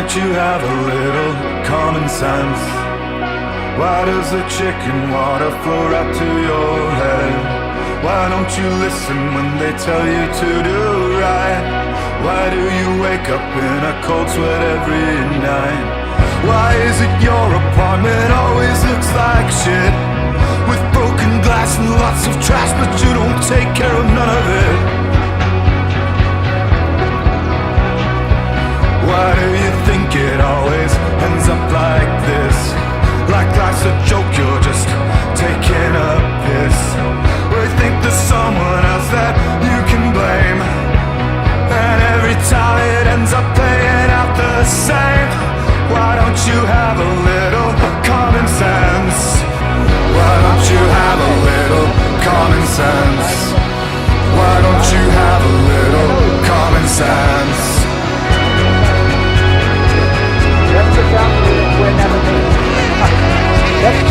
don't you have a little common sense? Why does the chicken water flow right to your head? Why don't you listen when they tell you to do right? Why do you wake up in a cold sweat every night? Why is it your apartment always looks like shit? With broken glass and lots of trash, but you don't take care of none of it. Why do you think it always ends up like this? Like life's a joke, you're just taking a piss. Or you think there's someone else that you can blame, and every time it ends up playing out the same. Why don't you have a little common sense? Why don't you have a little common sense? Why don't you have a little common sense? That's the family we're never made. That's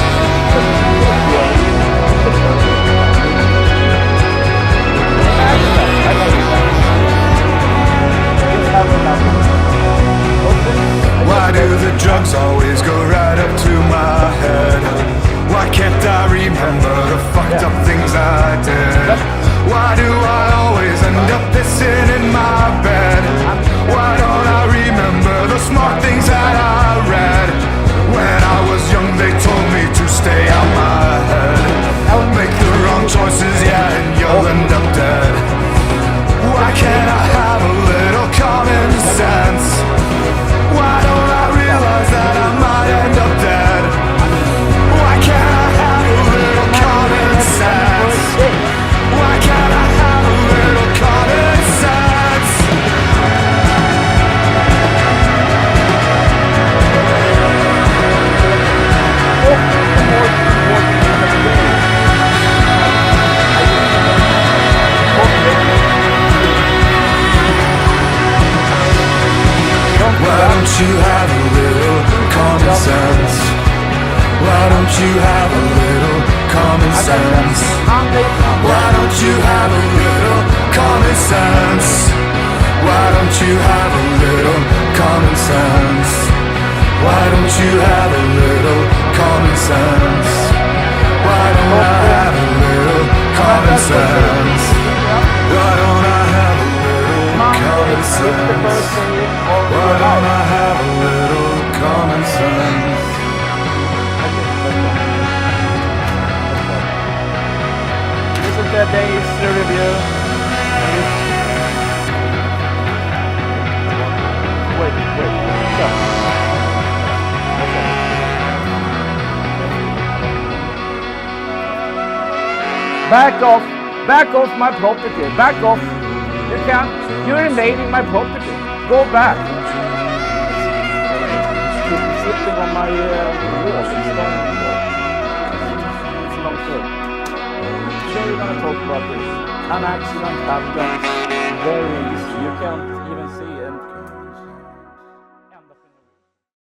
why do the drugs always go right up to my head? Why can't I remember the fucked up things I did? Why do I always end up pissing in my bed? Why don't I remember the smart things that I read? When I was young they told me to stay out my head. Make the wrong choices, yeah, and you'll end up dead. Why can't I have a little common sense? Why don't I realize that I might end up dead? Why can't I have a little common sense? Why can't I have a little common sense? Why don't you have a little common sense? Why don't you have a little common sense? Why don't you have a little common sense? Why don't you have a little common sense? Why don't you have a little common sense? Why don't I have a little common sense? Why don't I have a little common sense? Why don't I have a little common sense? This is the day's review. Wait. Stop. Back off my property. Back off. You can't. You're invading my property. Go back. It's sitting on my wall. It's a long story. Sure, we're gonna talk about this. An accident happens very easy. You can't even see